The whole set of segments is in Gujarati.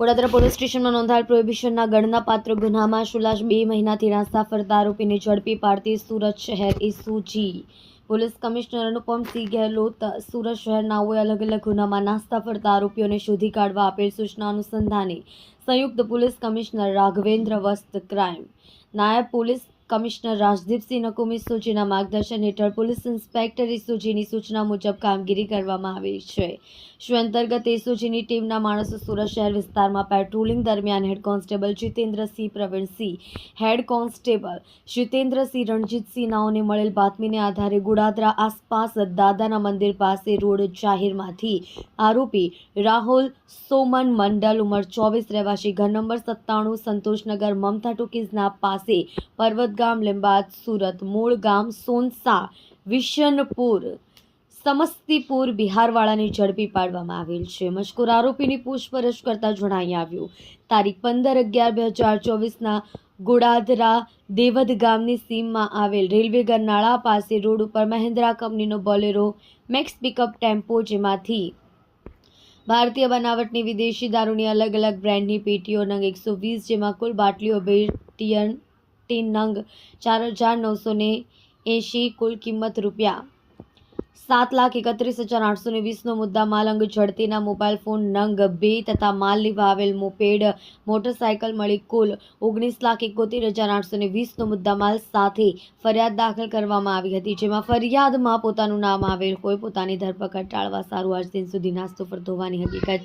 વડોદરા પોલીસ સ્ટેશનમાં નોંધાયેલ પ્રોહિબિશનના ગણનાપાત્ર ગુન્હામાં શુલાશ 2 મહિનાથી નાસ્તા ફરતા આરોપીને ઝડપી પાડતી સુરત શહેર SOG police commissioner Anupamsinh Gehlot Surat શહેર નાઓએ અલગ અલગ ગુનામાં નાસ્તા ફરતા આરોપીઓને શોધી કાઢવા આપેલ સૂચના અનુસંધાને સંયુક્ત પોલીસ કમિશનર રાઘવેન્દ્ર વસ્ત ક્રાઇમ નાયબ પોલીસ કમિશનર રાજદીપસિંહ નકુમ એસઓજીના માર્ગદર્શન હેઠળ પોલીસ ઇન્સ્પેક્ટર એસઓજીની સૂચના મુજબ કામગીરી કરવામાં આવી છે। શું અંતર્ગત એસઓજીની ટીમના માણસો સુરત શહેર વિસ્તારમાં પેટ્રોલિંગ દરમિયાન head constable Jitendrasinh Pravinsinh, head constable Jitendrasinh Ranjitsinh નાઓને મળેલ બાતમીને આધારે ગોડાદરા આસપાસ દાદાના મંદિર પાસે રોડ જાહેરમાંથી આરોપી રાહુલ સોમન મંડલ ઉંમર 24 રહેવાસી ઘર નંબર 97 સંતોષનગર મમતા ટોકીઝના પાસે પર્વતગામ લીંબાદ સુરત મૂળ ગામ સોનસા વિશનપુર સમસ્તીપુર બિહારવાળાને ઝડપી પાડવામાં આવેલ છે। મજકૂર આરોપીની પૂછપરછ કરતા જણાઈ આવ્યું તારીખ 15/11/2024ના ગોડાદરા દેવદ ગામની સીમમાં આવેલ રેલવે ગરનાળા પાસે રોડ ઉપર મહિન્દ્રા કંપનીનો બોલેરો મેક્સ પિકઅપ ટેમ્પો જેમાંથી ભારતીય બનાવટની વિદેશી દારૂની અલગ અલગ બ્રાન્ડની પેટીઓ નંગ 120 જેમાં કુલ બાટલીઓ 2 નંગ 4980 કુલ કિંમત રૂપિયા 7,31,820નો મુદ્દા માલ અંગ ઝડતીના મોબાઈલ ફોન નંગ 2 તથા માલ લેવા આવેલ મોપેડ મોટરસાયકલ મળી કુલ 19,71,820નો મુદ્દા માલ સાથે ફરિયાદ દાખલ કરવામાં આવી હતી જેમાં ફરિયાદમાં પોતાનું નામ આવેલ હોય પોતાની ધરપકડ ટાળવા સારું આજ દિન સુધી નાસ્તો ફરતો હોવાની હકીકત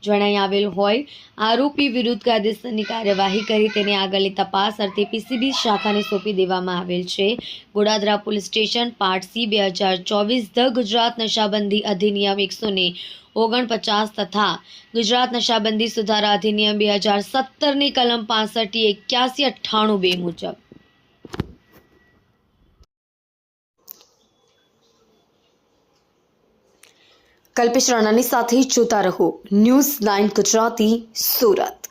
જણાઈ આવેલ હોય આરોપી વિરુદ્ધ કાયદેસરની કાર્યવાહી કરી તેને આગળની તપાસ અર્થે પીસીબી શાખાને સોંપી દેવામાં આવેલ છે। Godadara police station part C 2024 the Gujarat નશાબંધી અધિનિયમ 149 તથા ગુજરાત નશાબંધી સુધારા અધિનિયમ 2017ની કલમ 65 81 98 મુજબ કલ્પેશ રાણાની સાથે જોતા રહો ન્યૂઝ 9 ગુજરાતી સુરત।